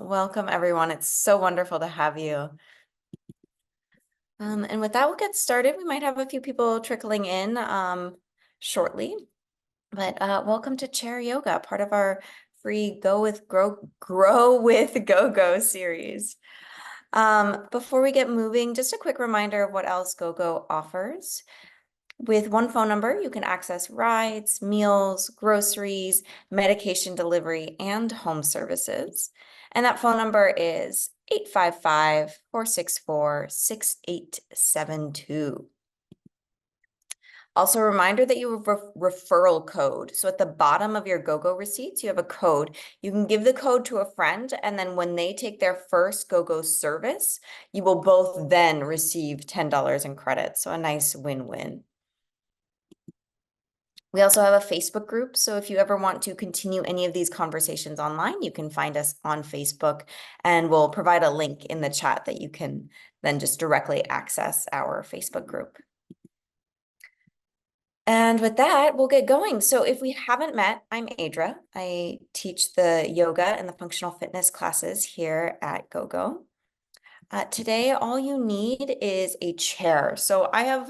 Welcome, everyone. It's so wonderful to have you. And with that, we'll get started. We might have a few people trickling in shortly, but welcome to Chair Yoga, part of our free Grow with GoGo series. Before we get moving, just a quick reminder of what else GoGo offers. With one phone number, you can access rides, meals, groceries, medication delivery, and home services. And that phone number is 855-464-6872. Also, a reminder that you have a referral code. So at the bottom of your GoGo receipts, you have a code. You can give the code to a friend, and then when they take their first GoGo service, you will both then receive $10 in credit. So a nice win-win. We also have a Facebook group, so if you ever want to continue any of these conversations online, you can find us on Facebook, and we'll provide a link in the chat that you can then just directly access our Facebook group. And with that, we'll get going. So if we haven't met, I'm Adra. I teach the yoga and the functional fitness classes here at GoGo. Today, all you need is a chair. So I have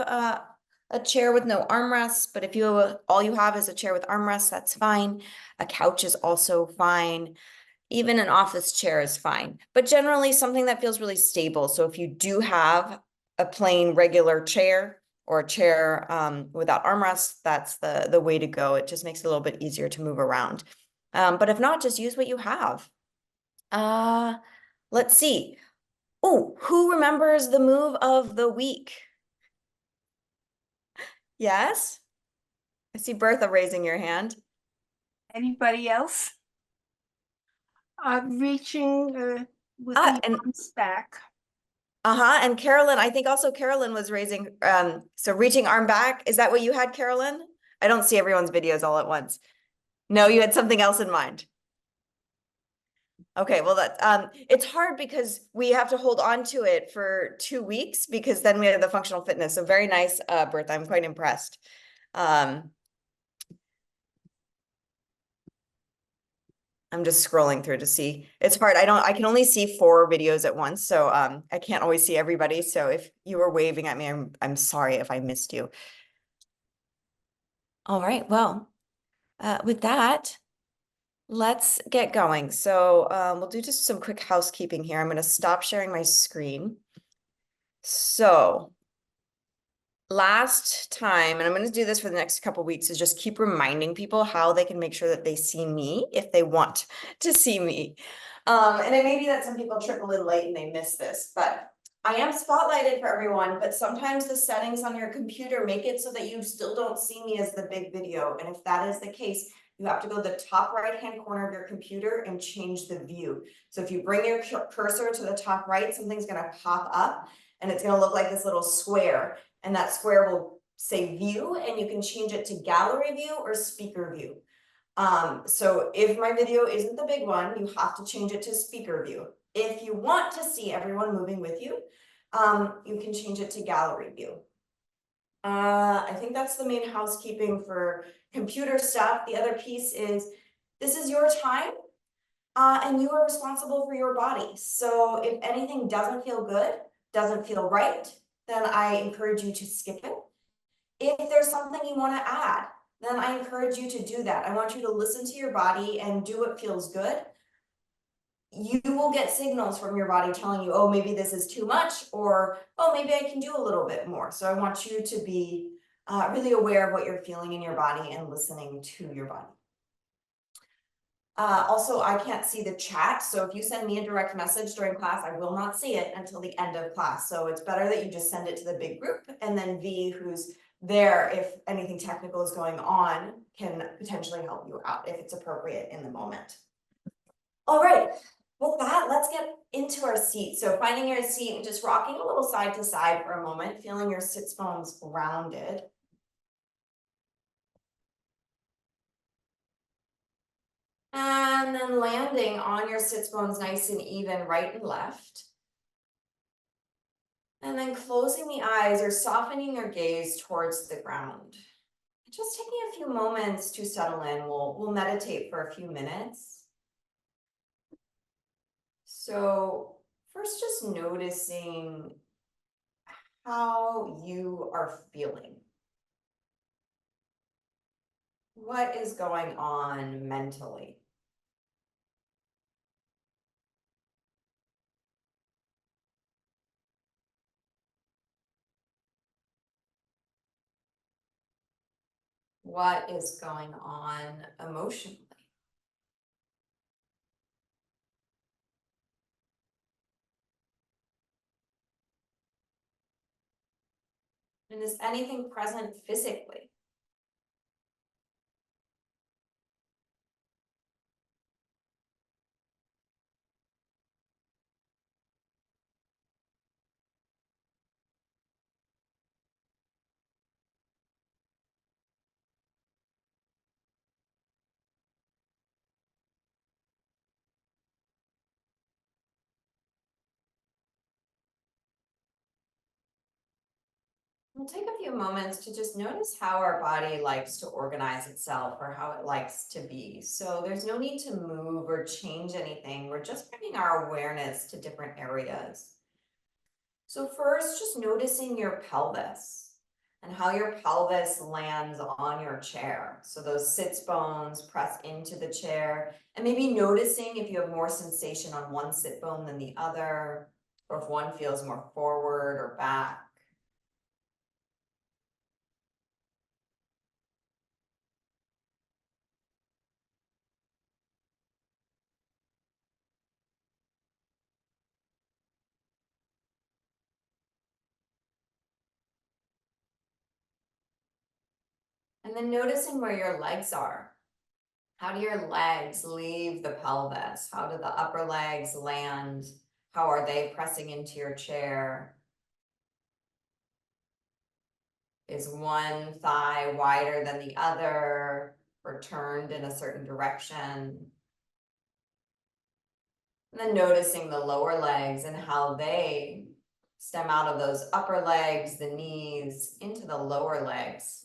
a chair with no armrests, but if all you have is a chair with armrests, that's fine. A couch is also fine. Even an office chair is fine, but generally something that feels really stable. So if you do have a plain regular chair or a chair without armrests, that's the way to go. It just makes it a little bit easier to move around. But if not, just use what you have. Let's see. Oh, who remembers the move of the week? Yes? I see Bertha raising your hand. Anybody else? Reaching with the arms back. And Carolyn, I think also Carolyn was raising, so reaching arm back. Is that what you had, Carolyn? I don't see everyone's videos all at once. No, you had something else in mind. Okay, well, it's hard because we have to hold on to it for 2 weeks because then we have the functional fitness. So very nice, Bertha. I'm quite impressed. I'm just scrolling through to see. It's hard. I can only see 4 videos at once, so I can't always see everybody. So if you were waving at me, I'm sorry if I missed you. All right, well, with that, let's get going. So we'll do just some quick housekeeping here. I'm going to stop sharing my screen. So last time, and I'm going to do this for the next couple weeks, is just keep reminding people how they can make sure that they see me if they want to see me. And it may be that some people trickle in late and they miss this, but I am spotlighted for everyone, but sometimes the settings on your computer make it so that you still don't see me as the big video. And if that is the case, you have to go to the top right-hand corner of your computer and change the view. So if you bring your cursor to the top right, something's going to pop up and it's going to look like this little square. And that square will say view, and you can change it to gallery view or speaker view. So if my video isn't the big one, you have to change it to speaker view. If you want to see everyone moving with you, you can change it to gallery view. I think that's the main housekeeping for computer stuff. The other piece is this is your time, and you are responsible for your body. So if anything doesn't feel good, doesn't feel right, then I encourage you to skip it. If there's something you want to add, then I encourage you to do that. I want you to listen to your body and do what feels good. You will get signals from your body telling you, oh, maybe this is too much, or, oh, maybe I can do a little bit more. So I want you to be really aware of what you're feeling in your body and listening to your body. Also, I can't see the chat. So if you send me a direct message during class, I will not see it until the end of class. So it's better that you just send it to the big group, and then V, who's there if anything technical is going on, can potentially help you out if it's appropriate in the moment. All right, with that, let's get into our seat. So finding your seat and just rocking a little side to side for a moment, feeling your sits bones rounded. And then landing on your sits bones nice and even, right and left. And then closing the eyes or softening your gaze towards the ground. Just taking a few moments to settle in. We'll meditate for a few minutes. So first, just noticing how you are feeling. What is going on mentally? What is going on emotionally? And is anything present physically? We'll take a few moments to just notice how our body likes to organize itself or how it likes to be. So there's no need to move or change anything. We're just bringing our awareness to different areas. So first, just noticing your pelvis and how your pelvis lands on your chair. So those sits bones press into the chair, and maybe noticing if you have more sensation on one sit bone than the other, or if one feels more forward or back. And then noticing where your legs are. How do your legs leave the pelvis? How do the upper legs land? How are they pressing into your chair? Is one thigh wider than the other or turned in a certain direction? And then noticing the lower legs and how they stem out of those upper legs, the knees, into the lower legs.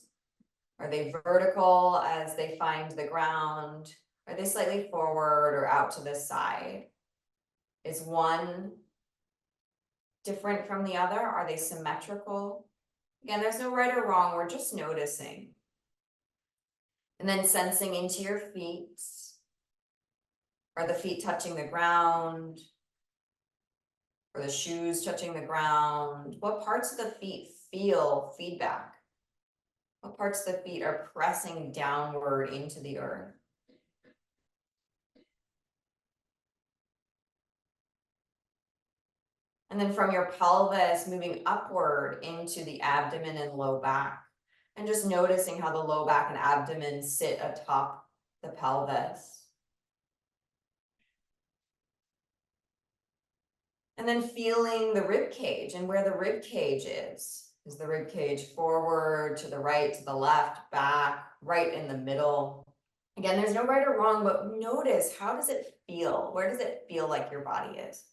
Are they vertical as they find the ground? Are they slightly forward or out to the side? Is one different from the other? Are they symmetrical? Again, there's no right or wrong, we're just noticing. And then sensing into your feet. Are the feet touching the ground? Are the shoes touching the ground? What parts of the feet feel feedback? What parts of the feet are pressing downward into the earth? And then from your pelvis, moving upward into the abdomen and low back. And just noticing how the low back and abdomen sit atop the pelvis. And then feeling the rib cage and where the rib cage is. Is the rib cage forward, to the right, to the left, back, right in the middle? Again, there's no right or wrong, but notice, how does it feel? Where does it feel like your body is?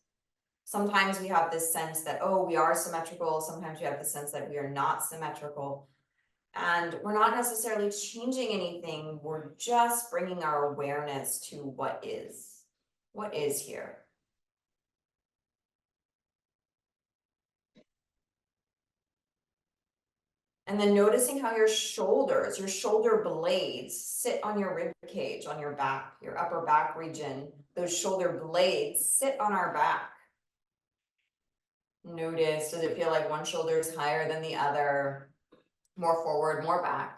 Sometimes we have this sense that, oh, we are symmetrical. Sometimes we have the sense that we are not symmetrical. And we're not necessarily changing anything. We're just bringing our awareness to what is here. And then noticing how your shoulder blades sit on your rib cage, on your back, your upper back region. Those shoulder blades sit on our back. Notice, does it feel like one shoulder is higher than the other? More forward, more back?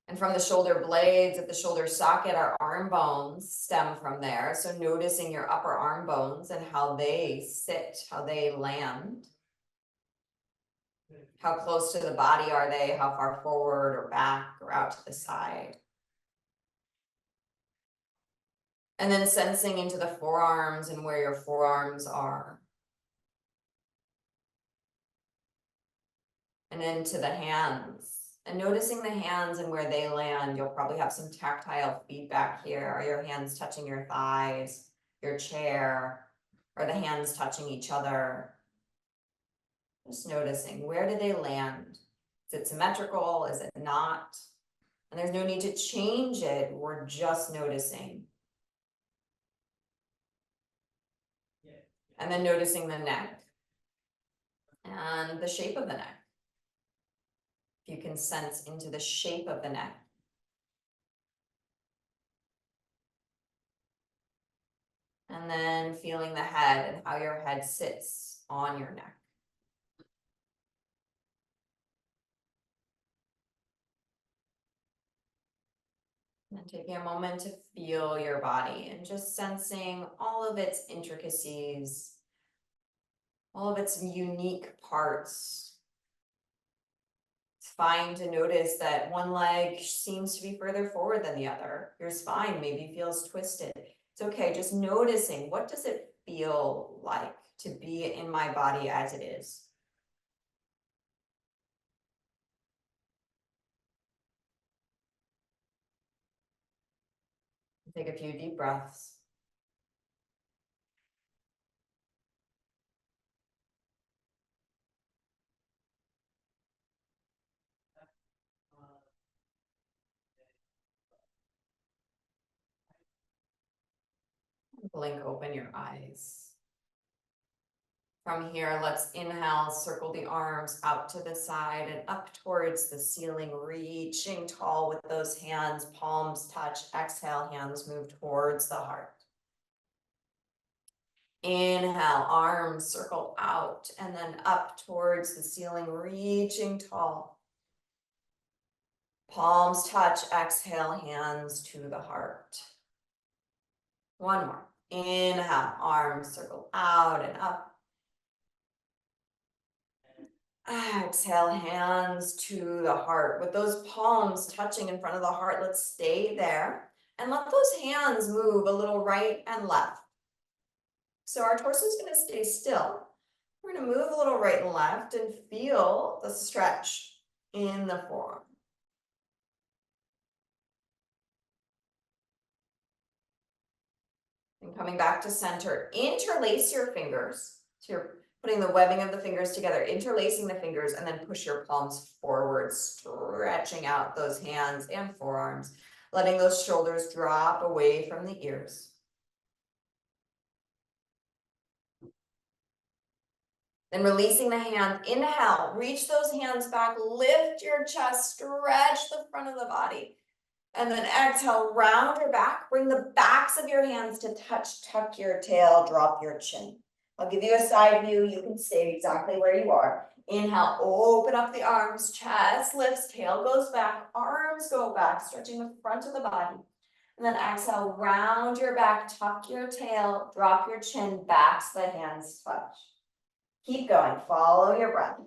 And from the shoulder blades at the shoulder socket, our arm bones stem from there. So noticing your upper arm bones and how they sit, how they land. How close to the body are they? How far forward or back or out to the side? And then sensing into the forearms and where your forearms are. And into the hands. And noticing the hands and where they land. You'll probably have some tactile feedback here. Are your hands touching your thighs, your chair? Are the hands touching each other? Just noticing, where do they land? Is it symmetrical? Is it not? And there's no need to change it, we're just noticing. And then noticing the neck and the shape of the neck. If you can sense into the shape of the neck. And then feeling the head and how your head sits on your neck. And taking a moment to feel your body and just sensing all of its intricacies, all of its unique parts. It's fine to notice that one leg seems to be further forward than the other. Your spine maybe feels twisted. It's okay, just noticing, what does it feel like to be in my body as it is? Take a few deep breaths. Blink open your eyes. From here, let's inhale, circle the arms out to the side and up towards the ceiling, reaching tall with those hands, palms touch. Exhale, hands move towards the heart. Inhale, arms circle out and then up towards the ceiling, reaching tall. Palms touch, exhale, hands to the heart. One more. Inhale, arms circle out and up. Exhale, hands to the heart. With those palms touching in front of the heart, let's stay there and let those hands move a little right and left. So our torso is going to stay still. We're going to move a little right and left and feel the stretch in the forearm. And coming back to center, interlace your fingers. So you're putting the webbing of the fingers together, interlacing the fingers, and then push your palms forward, stretching out those hands and forearms, letting those shoulders drop away from the ears. Then releasing the hands, inhale, reach those hands back, lift your chest, stretch the front of the body. And then exhale, round your back, bring the backs of your hands to touch, tuck your tail, drop your chin. I'll give you a side view, you can stay exactly where you are. Inhale, open up the arms, chest lifts, tail goes back, arms go back, stretching the front of the body. And then exhale, round your back, tuck your tail, drop your chin, backs the hands touch. Keep going, follow your breath.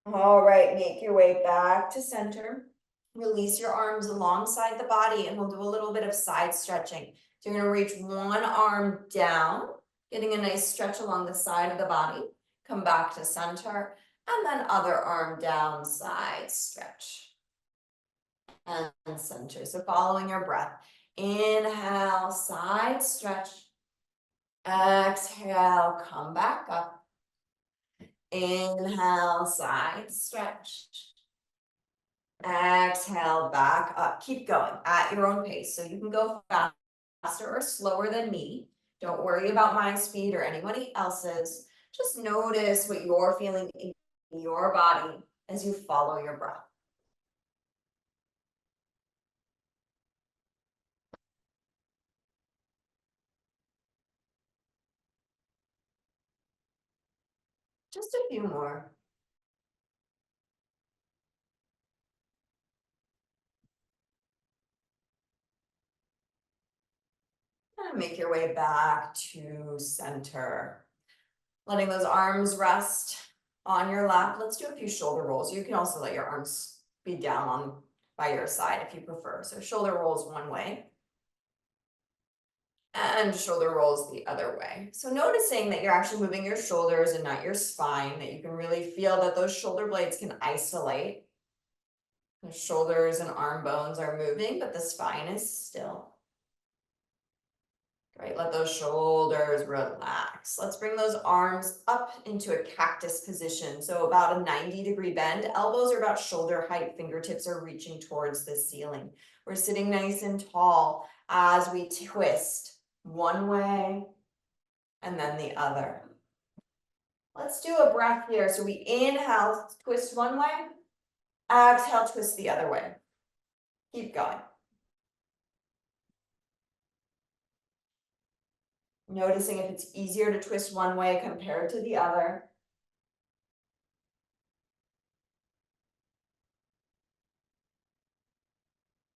All right, make your way back to center. Release your arms alongside the body and we'll do a little bit of side stretching. So you're gonna reach one arm down, getting a nice stretch along the side of the body. Come back to center and then other arm down, side stretch. And center, so following your breath. Inhale, side stretch. Exhale, come back up. Inhale, side stretch. Exhale, back up. Keep going at your own pace. So you can go faster or slower than me. Don't worry about my speed or anybody else's. Just notice what you're feeling in your body as you follow your breath. Just a few more. And make your way back to center. Letting those arms rest on your lap. Let's do a few shoulder rolls. You can also let your arms be down on by your side if you prefer. So shoulder rolls one way and shoulder rolls the other way. So noticing that you're actually moving your shoulders and not your spine, that you can really feel that those shoulder blades can isolate. The shoulders and arm bones are moving, but the spine is still. Great, let those shoulders relax. Let's bring those arms up into a cactus position. So about a 90-degree bend. Elbows are about shoulder height, fingertips are reaching towards the ceiling. We're sitting nice and tall as we twist one way and then the other. Let's do a breath here. So we inhale, twist one way, exhale, twist the other way. Keep going. Noticing if it's easier to twist one way compared to the other.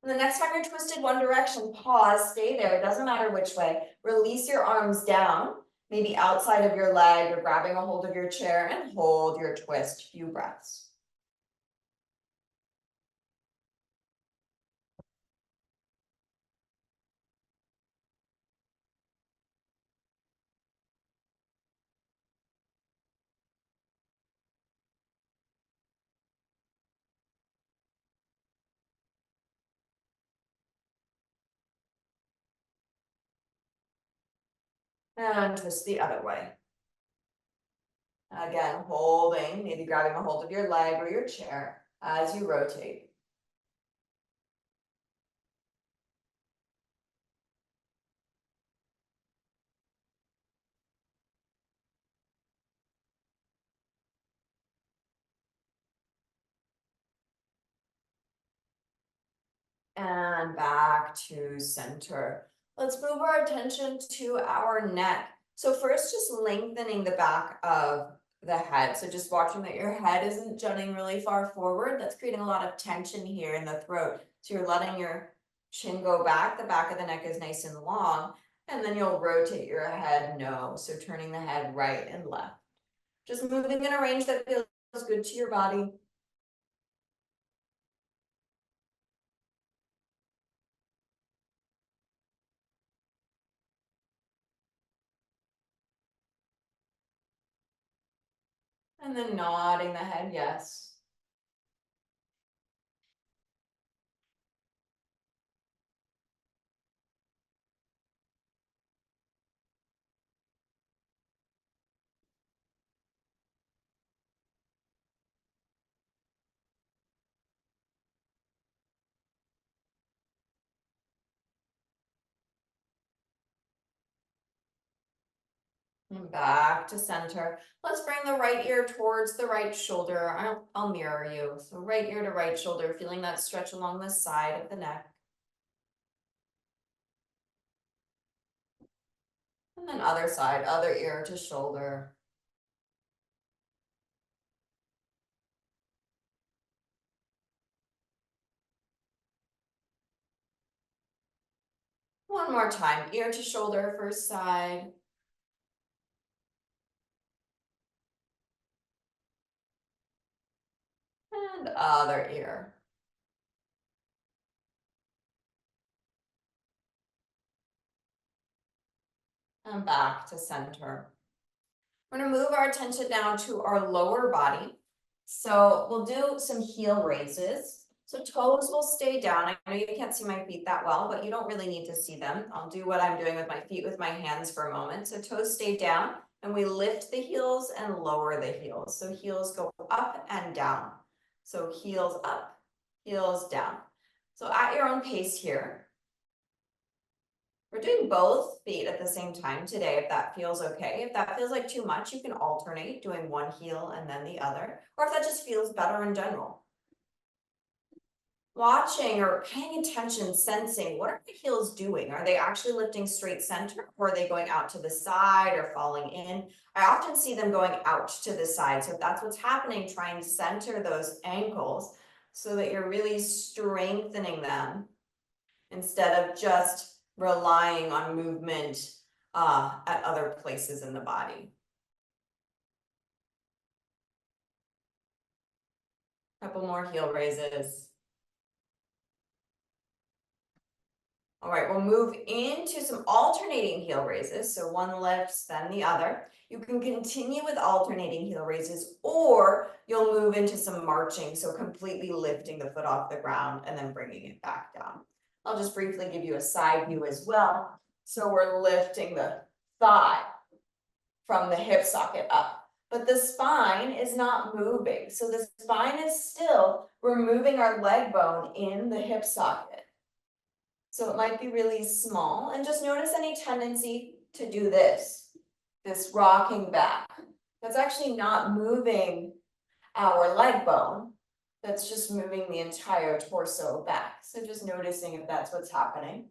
And the next time you're twisted one direction, pause, stay there. It doesn't matter which way. Release your arms down, maybe outside of your leg or grabbing a hold of your chair, and hold your twist. Few breaths. And twist the other way. Again, holding, maybe grabbing a hold of your leg or your chair as you rotate. And back to center. Let's move our attention to our neck. So first, just lengthening the back of the head. So just watching that your head isn't jutting really far forward. That's creating a lot of tension here in the throat. So you're letting your chin go back. The back of the neck is nice and long. And then you'll rotate your head no. So turning the head right and left. Just moving in a range that feels good to your body. And then nodding the head yes. And back to center. Let's bring the right ear towards the right shoulder. I'll mirror you. So right ear to right shoulder, feeling that stretch along the side of the neck. And then other side, other ear to shoulder. One more time, ear to shoulder, first side. And other ear. And back to center. We're gonna move our attention now to our lower body. So we'll do some heel raises. So toes will stay down. I know you can't see my feet that well, but you don't really need to see them. I'll do what I'm doing with my feet with my hands for a moment. So toes stay down and we lift the heels and lower the heels. So heels go up and down. So heels up, heels down. So at your own pace here. We're doing both feet at the same time today, if that feels okay. If that feels like too much, you can alternate doing one heel and then the other, or if that just feels better in general. Watching or paying attention, sensing, what are the heels doing? Are they actually lifting straight center, or are they going out to the side or falling in? I often see them going out to the side. So if that's what's happening, try and center those ankles so that you're really strengthening them instead of just relying on movement at other places in the body. Couple more heel raises. All right, we'll move into some alternating heel raises. So one lifts, then the other. You can continue with alternating heel raises, or you'll move into some marching. So completely lifting the foot off the ground and then bringing it back down. I'll just briefly give you a side view as well. So we're lifting the thigh from the hip socket up, but the spine is not moving. So the spine is still, we're moving our leg bone in the hip socket. So it might be really small, and just notice any tendency to do this rocking back. That's actually not moving our leg bone. That's just moving the entire torso back. So just noticing if that's what's happening.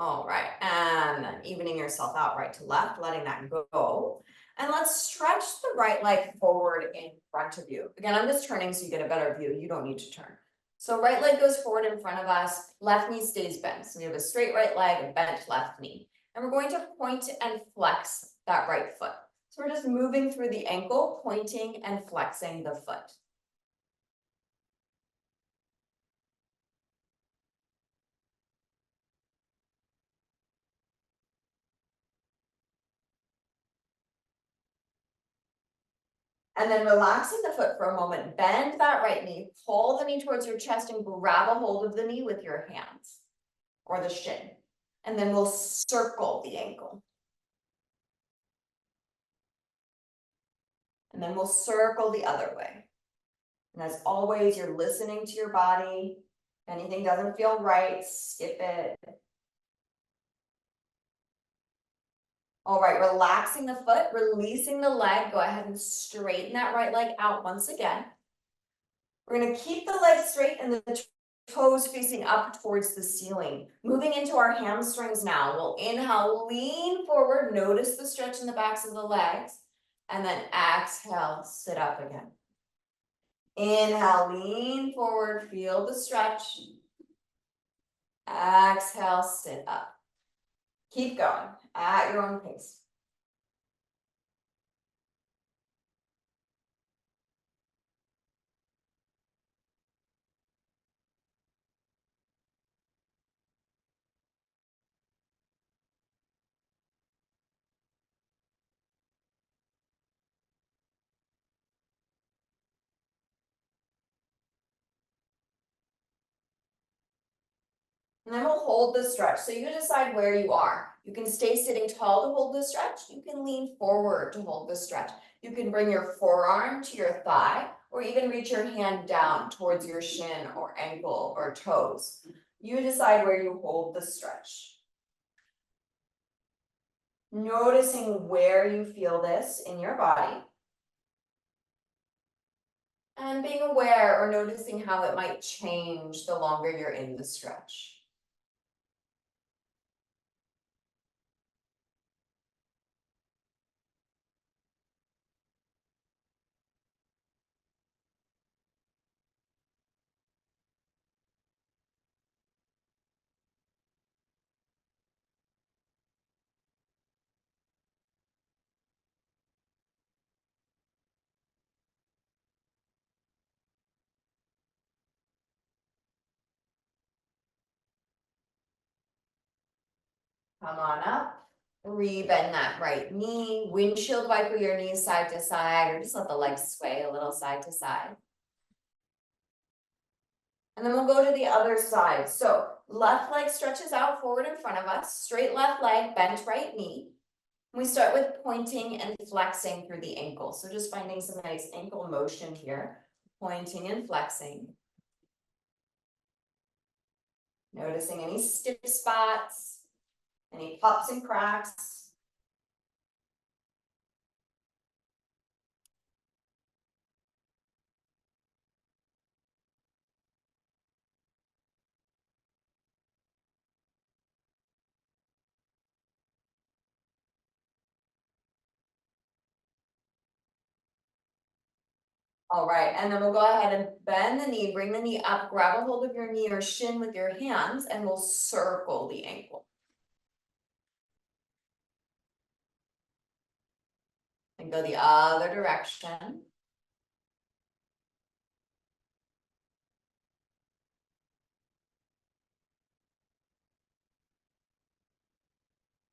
All right, and then evening yourself out right to left, letting that go. And let's stretch the right leg forward in front of you. Again, I'm just turning so you get a better view. You don't need to turn. So right leg goes forward in front of us, left knee stays bent. So we have a straight right leg, a bent left knee. And we're going to point and flex that right foot. So we're just moving through the ankle, pointing and flexing the foot. And then relaxing the foot for a moment, bend that right knee, pull the knee towards your chest and grab a hold of the knee with your hands or the shin. And then we'll circle the ankle. And then we'll circle the other way. And as always, you're listening to your body. If anything doesn't feel right, skip it. All right, relaxing the foot, releasing the leg. Go ahead and straighten that right leg out once again. We're going to keep the leg straight and the toes facing up towards the ceiling. Moving into our hamstrings now. We'll inhale, lean forward, notice the stretch in the backs of the legs, and then exhale, sit up again. Inhale, lean forward, feel the stretch. Exhale, sit up. Keep going at your own pace. And then we'll hold the stretch. So you decide where you are. You can stay sitting tall to hold the stretch. You can lean forward to hold the stretch. You can bring your forearm to your thigh, or even reach your hand down towards your shin or ankle or toes. You decide where you hold the stretch. Noticing where you feel this in your body. And being aware or noticing how it might change the longer you're in the stretch. Come on up. Rebend that right knee. Windshield wiper your knees side to side, or just let the legs sway a little side to side. And then we'll go to the other side. So left leg stretches out forward in front of us. Straight left leg, bent right knee. We start with pointing and flexing through the ankle. So just finding some nice ankle motion here. Pointing and flexing. Noticing any stiff spots, any pops and cracks. All right, and then we'll go ahead and bend the knee, bring the knee up, grab a hold of your knee or shin with your hands, and we'll circle the ankle. And go the other direction.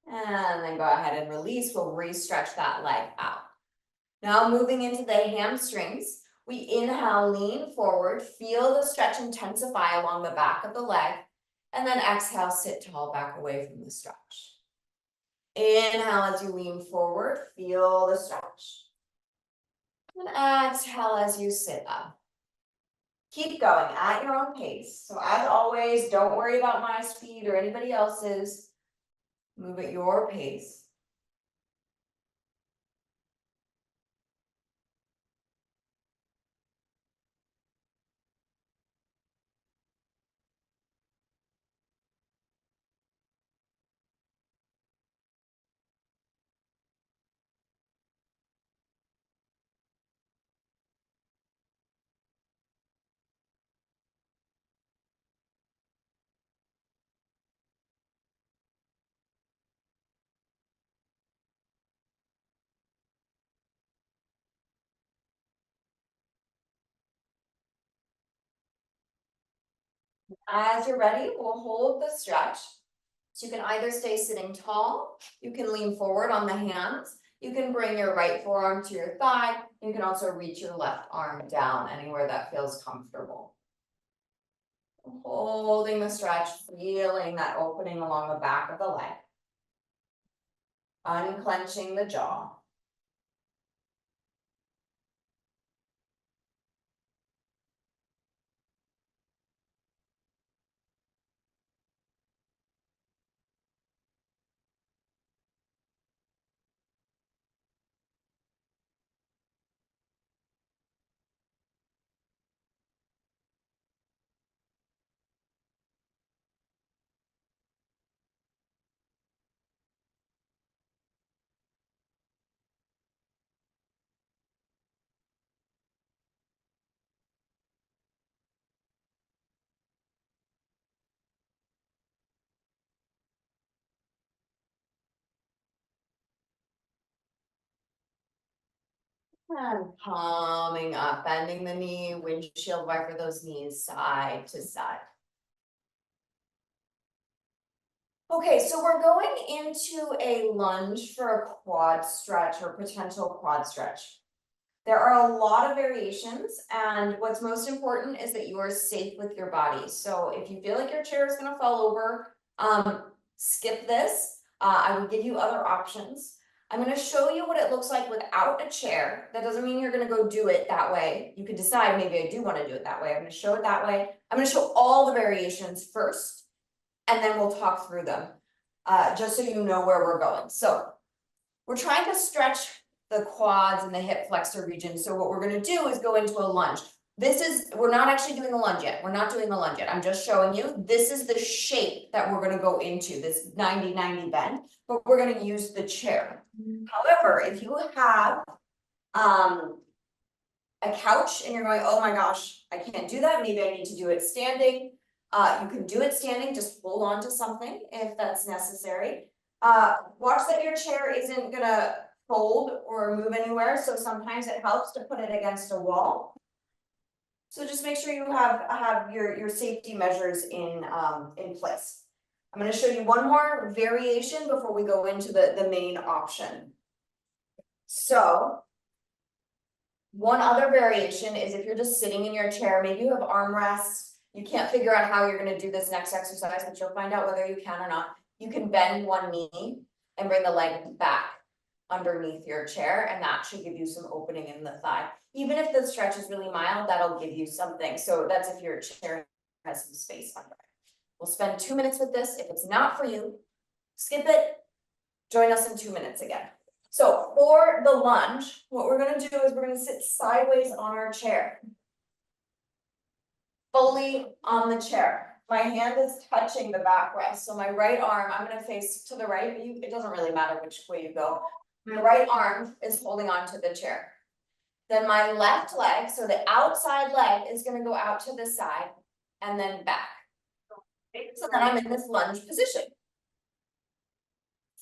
And then go ahead and release, we'll re-stretch that leg out. Now moving into the hamstrings, we inhale, lean forward, feel the stretch intensify along the back of the leg, and then exhale, sit tall, back away from the stretch. Inhale as you lean forward, feel the stretch. And exhale as you sit up. Keep going at your own pace. So as always, don't worry about my speed or anybody else's. Move at your pace. As you're ready, we'll hold the stretch. So you can either stay sitting tall, you can lean forward on the hands, you can bring your right forearm to your thigh, you can also reach your left arm down anywhere that feels comfortable. Holding the stretch, feeling that opening along the back of the leg. Unclenching the jaw. And coming up, bending the knee, windshield wiper those knees side to side. Okay, so we're going into a lunge for a quad stretch or potential quad stretch. There are a lot of variations, and what's most important is that you are safe with your body. So if you feel like your chair is gonna fall over, skip this. I will give you other options. I'm gonna show you what it looks like without a chair. That doesn't mean you're gonna go do it that way. You could decide, maybe I do wanna do it that way. I'm gonna show it that way. I'm gonna show all the variations first, and then we'll talk through them, just so you know where we're going. So we're trying to stretch the quads and the hip flexor region. So what we're gonna do is go into a lunge. We're not actually doing a lunge yet. We're not doing a lunge yet. I'm just showing you, this is the shape that we're gonna go into, this 90-90 bend, but we're gonna use the chair. However, if you have a couch and you're going, oh my gosh, I can't do that, maybe I need to do it standing. You can do it standing, just hold on to something if that's necessary. Watch that your chair isn't gonna fold or move anywhere, so sometimes it helps to put it against a wall. So just make sure you have your safety measures in place. I'm gonna show you one more variation before we go into the main option. So one other variation is if you're just sitting in your chair, maybe you have armrests, you can't figure out how you're gonna do this next exercise, but you'll find out whether you can or not. You can bend one knee and bring the leg back underneath your chair, and that should give you some opening in the thigh. Even if the stretch is really mild, that'll give you something. So that's if your chair has some space under it. We'll spend 2 minutes with this. If it's not for you, skip it. Join us in 2 minutes again. So for the lunge, what we're gonna do is we're gonna sit sideways on our chair. Fully on the chair. My hand is touching the backrest. So my right arm, I'm gonna face to the right, but it doesn't really matter which way you go. My right arm is holding on to the chair. Then my left leg, so the outside leg is gonna go out to the side and then back. So then I'm in this lunge position.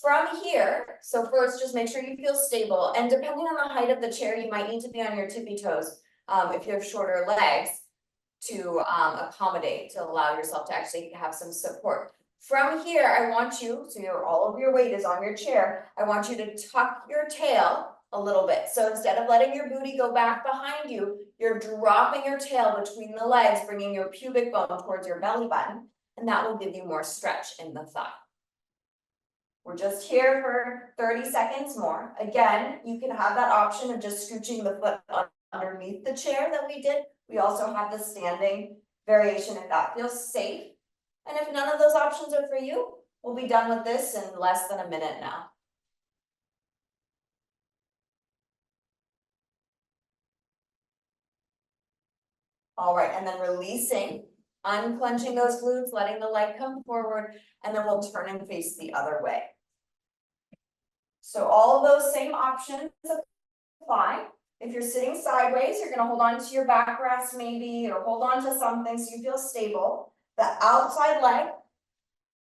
From here, so first just make sure you feel stable, and depending on the height of the chair, you might need to be on your tippy toes, if you have shorter legs, to accommodate, to allow yourself to actually have some support. From here, I want you, so all of your weight is on your chair, I want you to tuck your tail a little bit. So instead of letting your booty go back behind you, you're dropping your tail between the legs, bringing your pubic bone towards your belly button, and that will give you more stretch in the thigh. We're just here for 30 seconds more. Again, you can have that option of just scooching the foot underneath the chair that we did. We also have the standing variation if that feels safe. And if none of those options are for you, we'll be done with this in less than a minute now. All right, and then releasing, unclenching those glutes, letting the leg come forward, and then we'll turn and face the other way. So all of those same options apply. If you're sitting sideways, you're gonna hold on to your backrest maybe, or hold on to something so you feel stable. The outside leg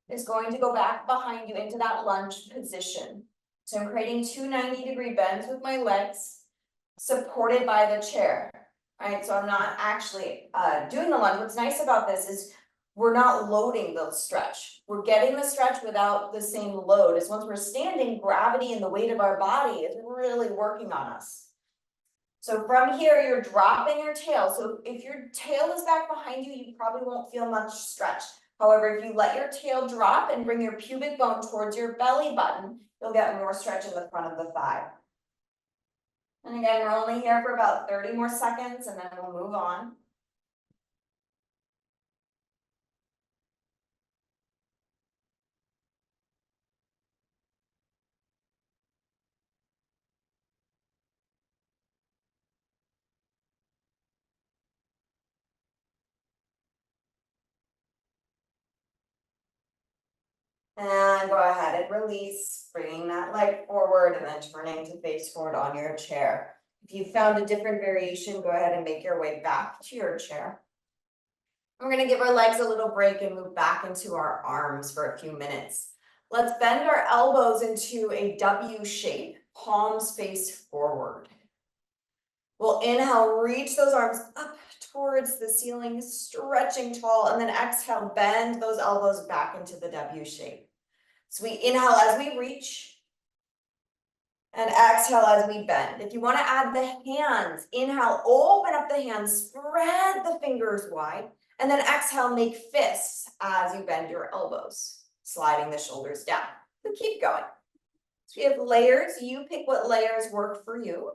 is going to go back behind you into that lunge position. So I'm creating two 90-degree bends with my legs, supported by the chair, right? So I'm not actually doing the lunge. What's nice about this is we're not loading the stretch. We're getting the stretch without the same load. As once we're standing, gravity and the weight of our body is really working on us. So from here, you're dropping your tail. So if your tail is back behind you, you probably won't feel much stretch. However, if you let your tail drop and bring your pubic bone towards your belly button, you'll get more stretch in the front of the thigh. And again, we're only here for about 30 more seconds and then we'll move on. And go ahead and release, bringing that leg forward and then turning to face forward on your chair. If you found a different variation, go ahead and make your way back to your chair. We're gonna give our legs a little break and move back into our arms for a few minutes. Let's bend our elbows into a W shape, palms face forward. We'll inhale, reach those arms up towards the ceiling, stretching tall, and then exhale, bend those elbows back into the W shape. So we inhale as we reach and exhale as we bend. If you want to add the hands, inhale, open up the hands, spread the fingers wide, and then exhale, make fists as you bend your elbows, sliding the shoulders down. So keep going. So we have layers. You pick what layers work for you.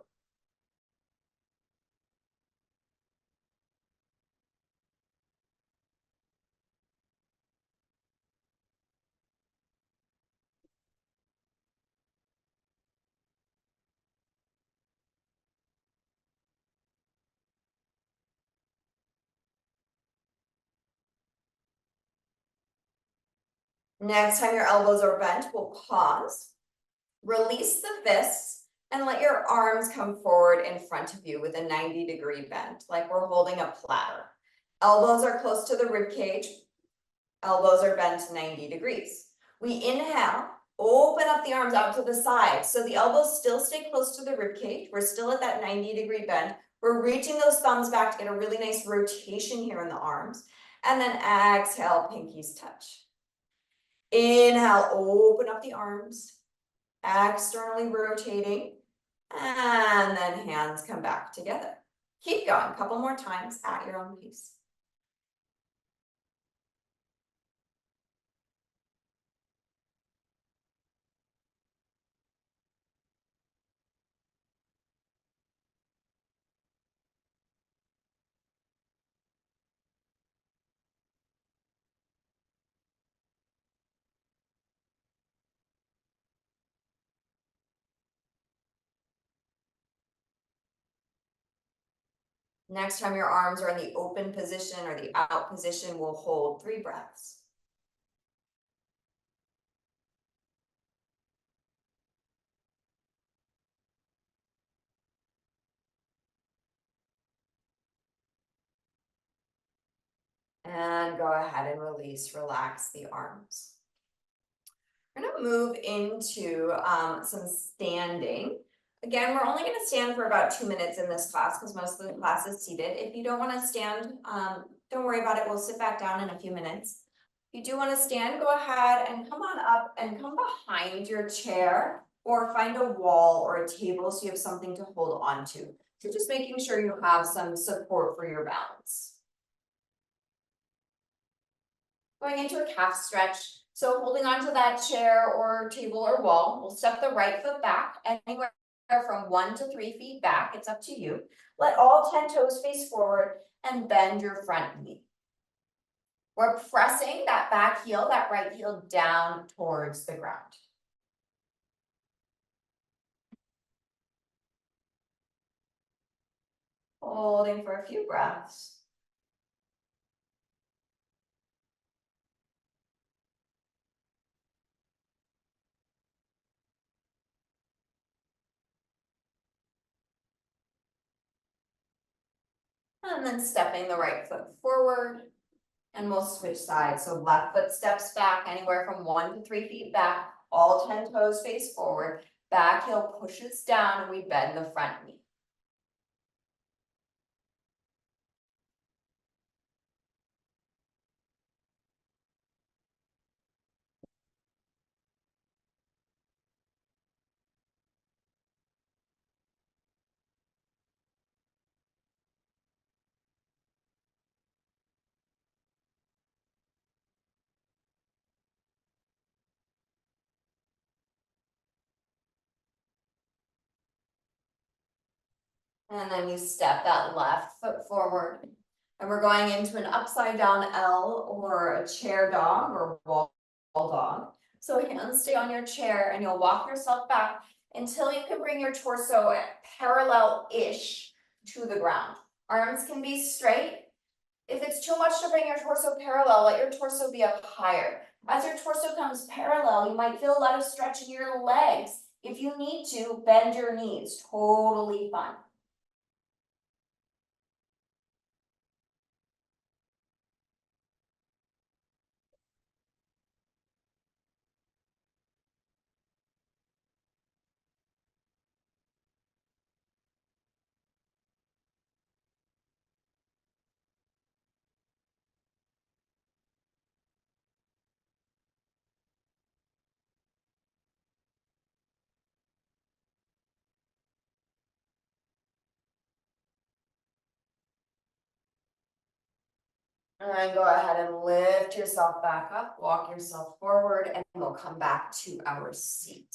Next time your elbows are bent, we'll pause, release the fists, and let your arms come forward in front of you with a 90-degree bend, like we're holding a platter. Elbows are close to the rib cage. Elbows are bent 90 degrees. We inhale, open up the arms out to the side. So the elbows still stay close to the rib cage. We're still at that 90-degree bend. We're reaching those thumbs back to get a really nice rotation here in the arms. And then exhale, pinkies touch. Inhale, open up the arms, externally rotating, and then hands come back together. Keep going, a couple more times at your own pace. Next time your arms are in the open position or the out position, we'll hold 3 breaths. And go ahead and release, relax the arms. We're gonna move into some standing. Again, we're only gonna stand for about 2 minutes in this class because most of the class is seated. If you don't wanna stand, don't worry about it. We'll sit back down in a few minutes. If you do wanna stand, go ahead and come on up and come behind your chair or find a wall or a table so you have something to hold on to. So just making sure you have some support for your balance. Going into a calf stretch. So holding onto that chair or table or wall, we'll step the right foot back anywhere from 1 to 3 feet back. It's up to you. Let all 10 toes face forward and bend your front knee. We're pressing that back heel, that right heel down towards the ground. Holding for a few breaths. And then stepping the right foot forward. And we'll switch sides. So left foot steps back anywhere from 1 to 3 feet back. All 10 toes face forward. Back heel pushes down and we bend the front knee. And then you step that left foot forward. And we're going into an upside down L or a chair dog or wall dog. So hands stay on your chair and you'll walk yourself back until you can bring your torso parallel-ish to the ground. Arms can be straight. If it's too much to bring your torso parallel, let your torso be up higher. As your torso comes parallel, you might feel a lot of stretch in your legs. If you need to, bend your knees, totally fine. And then go ahead and lift yourself back up, walk yourself forward, and we'll come back to our seat.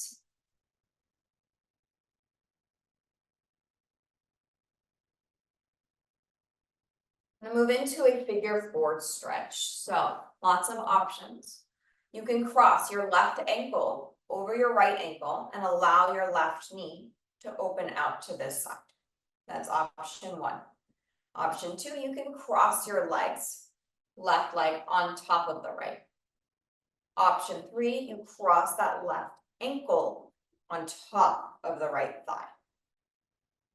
I'm gonna move into a figure 4 stretch. So lots of options. You can cross your left ankle over your right ankle and allow your left knee to open out to this side. That's option 1. Option 2, you can cross your legs, left leg on top of the right. Option 3, you cross that left ankle on top of the right thigh.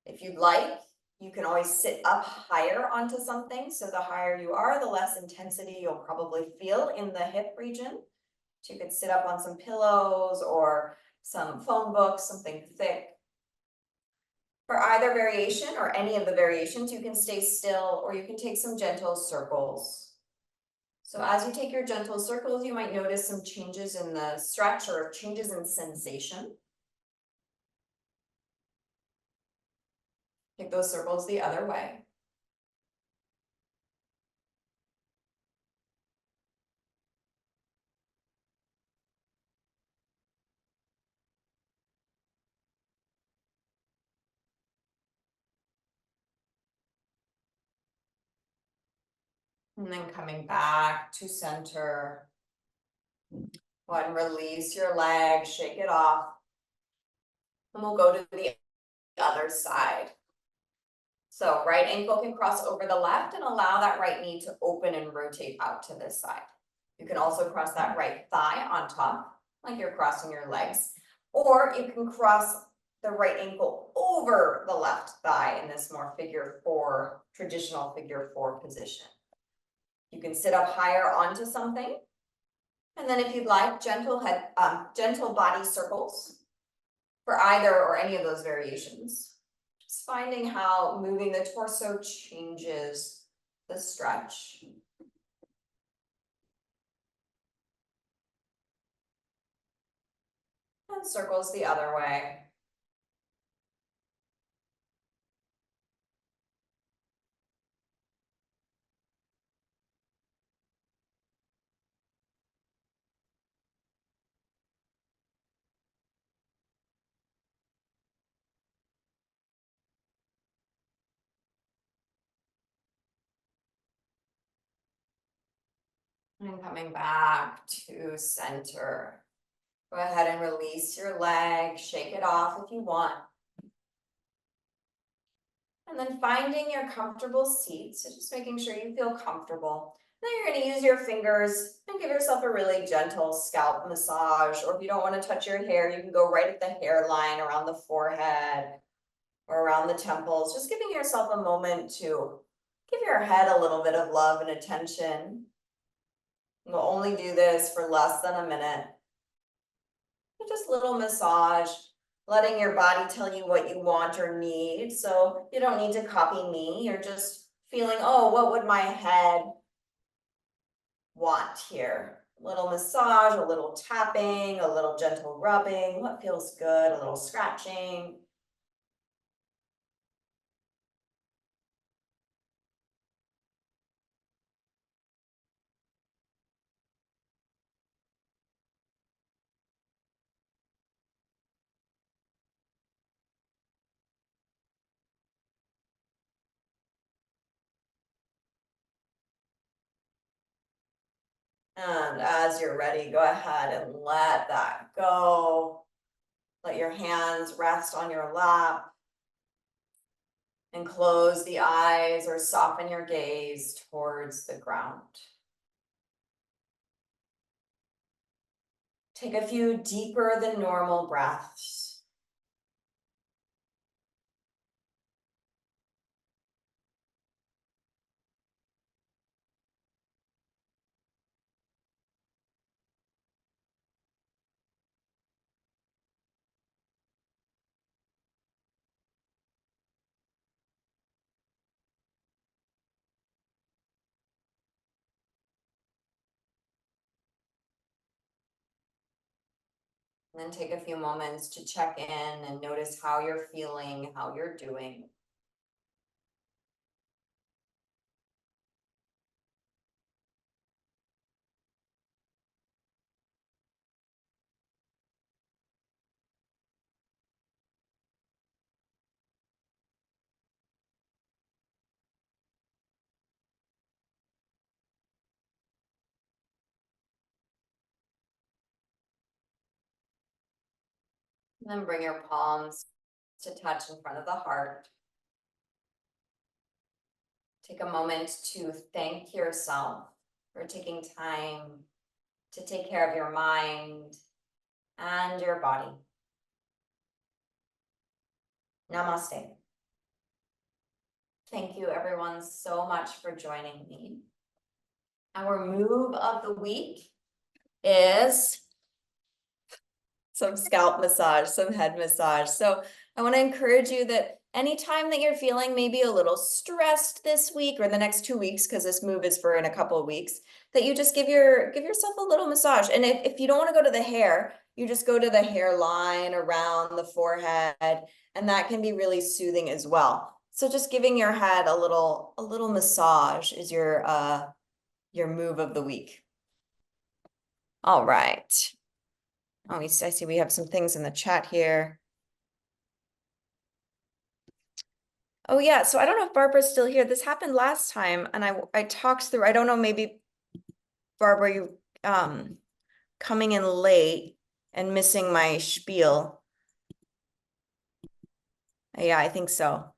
If you'd like, you can always sit up higher onto something. So the higher you are, the less intensity you'll probably feel in the hip region. So you could sit up on some pillows or some phone books, something thick. For either variation or any of the variations, you can stay still or you can take some gentle circles. So as you take your gentle circles, you might notice some changes in the stretch or changes in sensation. Take those circles the other way. And then coming back to center. Go ahead and release your leg, shake it off. And we'll go to the other side. So right ankle can cross over the left and allow that right knee to open and rotate out to this side. You can also cross that right thigh on top, like you're crossing your legs. Or you can cross the right ankle over the left thigh in this more figure 4, traditional figure 4 position. You can sit up higher onto something. And then if you'd like, gentle body circles for either or any of those variations. Just finding how moving the torso changes the stretch. And circles the other way. And coming back to center. Go ahead and release your leg, shake it off if you want. And then finding your comfortable seat, so just making sure you feel comfortable. Then you're going to use your fingers and give yourself a really gentle scalp massage, or if you don't want to touch your hair, you can go right at the hairline, around the forehead, or around the temples, just giving yourself a moment to give your head a little bit of love and attention. We'll only do this for less than a minute. Just a little massage, letting your body tell you what you want or need. So you don't need to copy me. You're just feeling, oh, what would my head want here? A little massage, a little tapping, a little gentle rubbing. What feels good? A little scratching. And as you're ready, go ahead and let that go. Let your hands rest on your lap. And close the eyes or soften your gaze towards the ground. Take a few deeper than normal breaths. And then take a few moments to check in and notice how you're feeling, how you're doing. And then bring your palms to touch in front of the heart. Take a moment to thank yourself for taking time to take care of your mind and your body. Namaste. Thank you everyone so much for joining me. Our move of the week is some scalp massage, some head massage. So I want to encourage you that anytime that you're feeling maybe a little stressed this week or the next 2 weeks, because this move is for in a couple of weeks, that you just give yourself a little massage. And if you don't want to go to the hair, you just go to the hairline, around the forehead, and that can be really soothing as well. So just giving your head a little massage is your move of the week. All right. Oh, I see we have some things in the chat here. Oh yeah, so I don't know if Barbara's still here. This happened last time and I talked through, I don't know, maybe Barbara, you coming in late and missing my spiel. Yeah, I think so.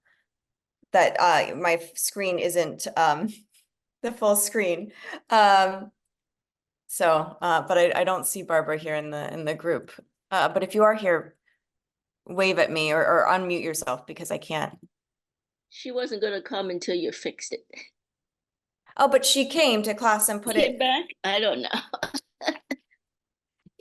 That my screen isn't the full screen. So but I don't see Barbara here in the group. But if you are here, wave at me or unmute yourself because I can't. She wasn't going to come until you fixed it. Oh, but she came to class and put Came it. back? I don't know.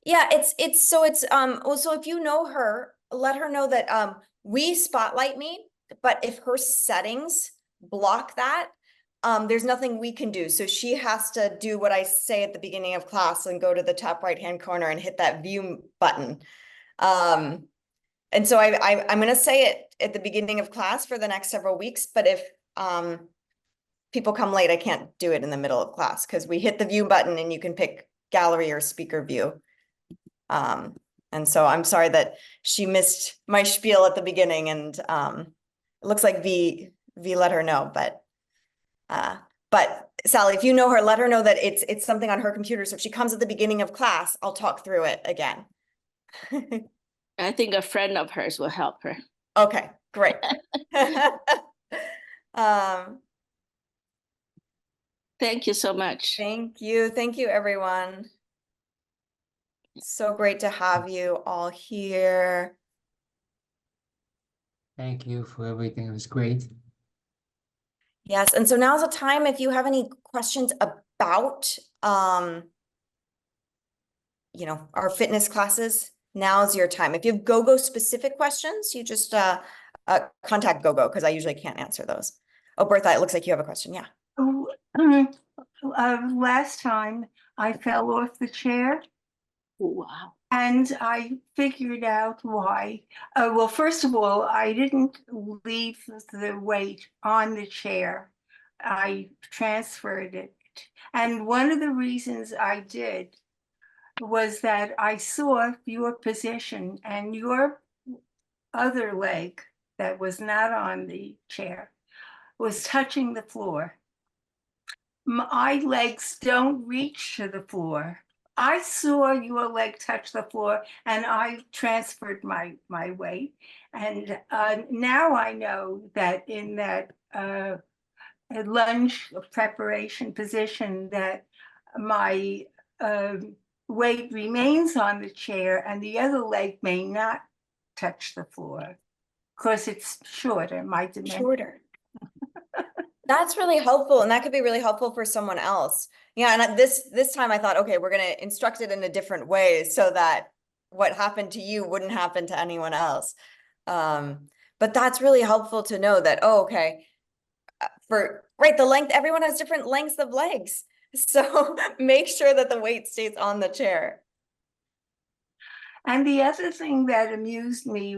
Yeah, well, so if you know her, let her know that we spotlight me, but if her settings block that, there's nothing we can do. So she has to do what I say at the beginning of class and go to the top right-hand corner and hit that view button. And so I'm gonna say it at the beginning of class for the next several weeks, but if people come late, I can't do it in the middle of class because we hit the view button and you can pick gallery or speaker view. And so I'm sorry that she missed my spiel at the beginning, and it looks like V let her know, but Sally, if you know her, let her know that it's something on her computer. So if she comes at the beginning of class, I'll talk through it again. I think a friend of hers will help her. Okay, great. Um, Thank you so much. Thank you, everyone. So great to have you all here. Thank you for everything. It was great. Yes, and so now's the time if you have any questions about our fitness classes, now's your time. If you have GoGo specific questions, you just contact GoGo because I usually can't answer those. Oh, Bertha, it looks like you have a question. Yeah. Oh, last time I fell off the chair Wow. and I figured out why. Well, first of all, I didn't leave the weight on the chair. I transferred it. And one of the reasons I did was that I saw your position and your other leg that was not on the chair was touching the floor. My legs don't reach to the floor. I saw your leg touch the floor and I transferred my weight. And now I know that in that lunge preparation position that my weight remains on the chair and the other leg may not touch the floor because it's shorter, my dimension. Shorter. That's really helpful, and that could be really helpful for someone else. Yeah, and this time I thought, okay, we're gonna instruct it in a different way so that what happened to you wouldn't happen to anyone else. But that's really helpful to know that, oh, okay, the length, everyone has different lengths of legs. So make sure that the weight stays on the chair. And the other thing that amused me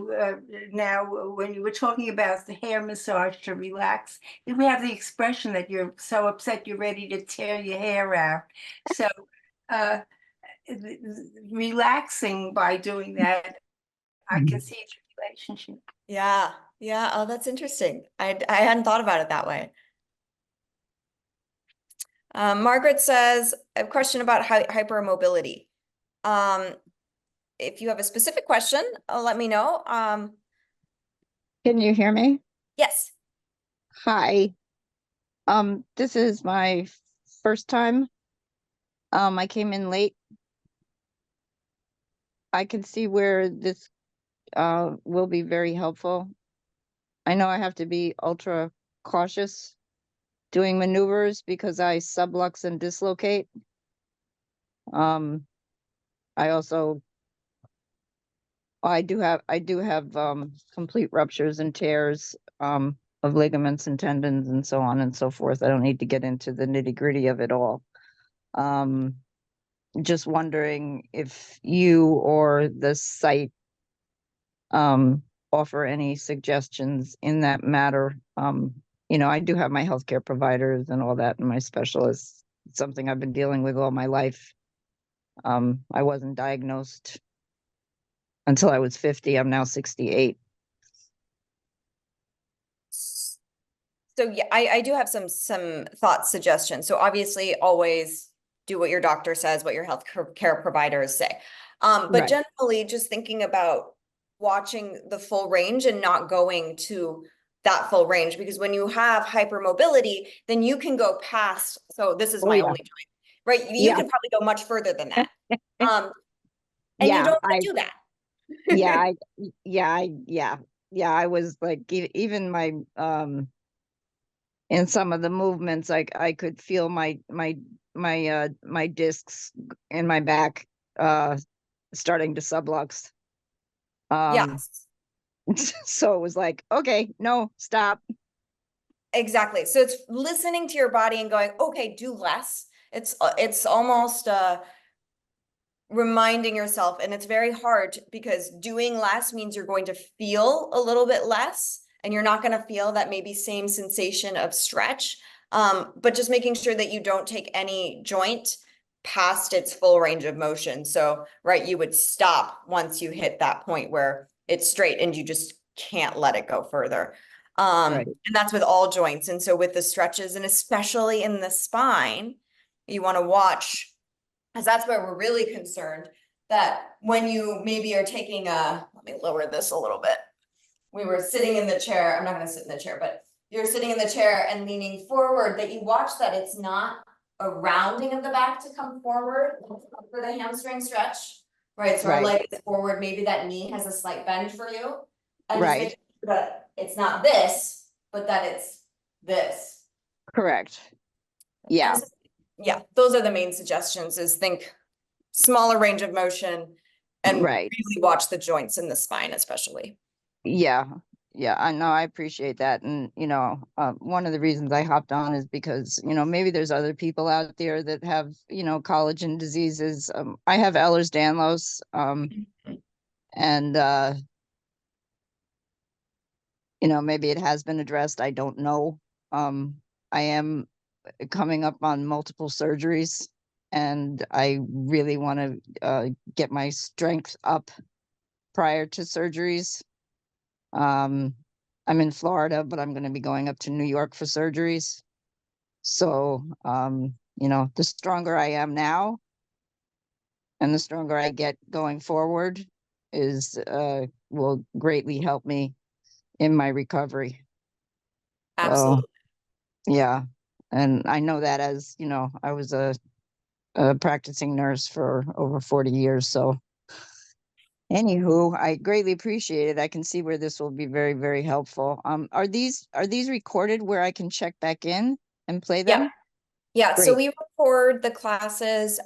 now, when you were talking about the hair massage to relax, we have the expression that you're so upset you're ready to tear your hair out. So uh, relaxing by doing that, I can see its relationship. Yeah, yeah. Oh, that's interesting. I hadn't thought about it that way. Margaret says, a question about hypermobility. If you have a specific question, let me know. Can you hear me? Yes. Hi. This is my first time. I came in late. I can see where this will be very helpful. I know I have to be ultra cautious doing maneuvers because I sublux and dislocate. I also I do have complete ruptures and tears of ligaments and tendons and so on and so forth. I don't need to get into the nitty-gritty of it all. Just wondering if you or the site offer any suggestions in that matter. I do have my healthcare providers and all that and my specialists. It's something I've been dealing with all my life. I wasn't diagnosed until I was 50. I'm now 68. So yeah, I do have some thoughts, suggestions. So obviously always do what your doctor says, what your health care providers say. But Right. generally just thinking about watching the full range and not going to that full range, because when you have hypermobility, then you can go past. So this is my only joint, right? You Yeah. can probably go much further than that. And you Yeah, don't want to do that. yeah, I was like, even my in some of the movements, I could feel my discs in my back starting to sublux. Yes. So it was like, okay, no, stop. Exactly. So it's listening to your body and going, okay, do less. It's almost reminding yourself, and it's very hard because doing less means you're going to feel a little bit less, and you're not going to feel that maybe same sensation of stretch. But just making sure that you don't take any joint past its full range of motion. So, right, you would stop once you hit that point where it's straight and you just can't let it go further. Right. And that's with all joints. And so with the stretches, and especially in the spine, you want to watch, because that's where we're really concerned, that when you maybe are taking let me lower this a little bit. We were sitting in the chair. I'm not going to sit in the chair, but you're sitting in the chair and leaning forward, that you watch that it's not a rounding of the back to come forward for the hamstring stretch, right? So our Right. leg is forward. Maybe that knee has a slight bend for you. And just Right. make sure that it's not this, but that it's this. Correct. Yeah. And so, yeah, those are the main suggestions, is think smaller range of motion and Right. really watch the joints in the spine, especially. Yeah. Yeah, I know. I appreciate that. And, one of the reasons I hopped on is because, maybe there's other people out there that have, collagen diseases. I have Ehlers-Danlos, and, maybe it has been addressed. I don't know. I am coming up on multiple surgeries, and I really want to get my strength up prior to surgeries. I'm in Florida, but I'm going to be going up to New York for surgeries. So, the stronger I am now and the stronger I get going forward will greatly help me in my recovery. So, Absolutely. yeah. And I know that as, I was a practicing nurse for over 40 years. So anywho, I greatly appreciate it. I can see where this will be very, very helpful. Are these recorded where I can check back in and play them? Yeah. Yeah, so Great. we record the classes.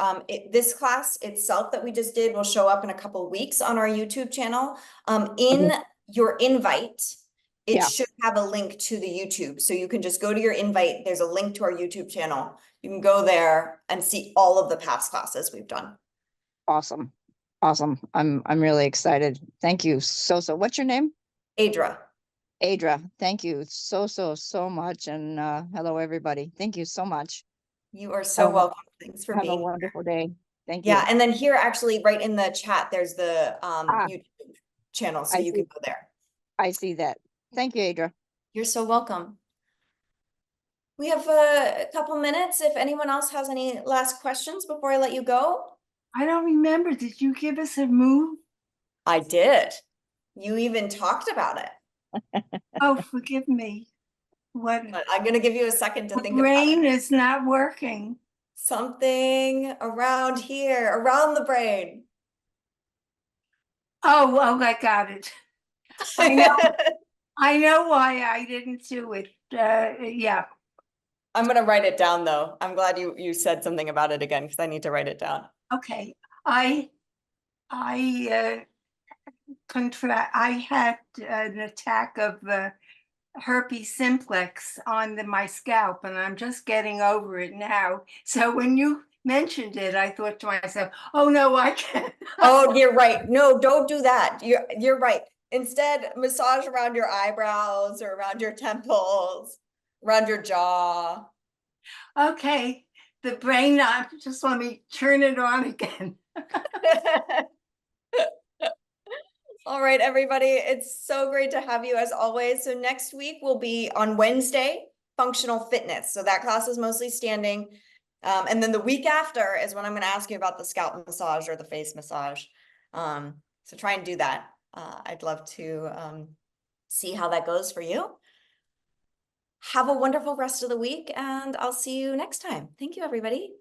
This class itself that we just did will show up in a couple of weeks on our YouTube channel. In your invite, it Yeah. should have a link to the YouTube. So you can just go to your invite. There's a link to our YouTube channel. You can go there and see all of the past classes we've done. Awesome. Awesome. I'm really excited. Thank you so. What's your name? Adra. Adra. Thank you so much. And hello everybody. Thank you so much. You are so welcome. Thanks for Have a being here. wonderful day. Thank Yeah, you. and then here actually right in the chat, there's the YouTube channel, so I you see. can go there. I see that. Thank you, Adra. You're so welcome. We have a couple minutes if anyone else has any last questions before I let you go. I don't remember. Did you give us a move? I did. You even talked about it. Oh, forgive me. What? But I'm going to give you a second to My think about brain it. is not working. Something around here, around the brain. Oh, I got it. I know why I didn't do it. Yeah. I'm going to write it down though. I'm glad you said something about it again because I need to write it down. Okay. I had an attack of herpes simplex on my scalp, and I'm just getting over it now. So when you mentioned it, I thought to myself, "Oh no, I can't." Oh, you're right. No, don't do that. You're right. Instead, massage around your eyebrows or around your temples, around your jaw. Okay, the brain just let me turn it on again. All right, everybody. It's so great to have you as always. So next week will be on Wednesday, functional fitness. So that class is mostly standing. And then the week after is when I'm going to ask you about the scalp massage or the face massage. So try and do that. I'd love to see how that goes for you. Have a wonderful rest of the week, and I'll see you next time. Thank you, everybody.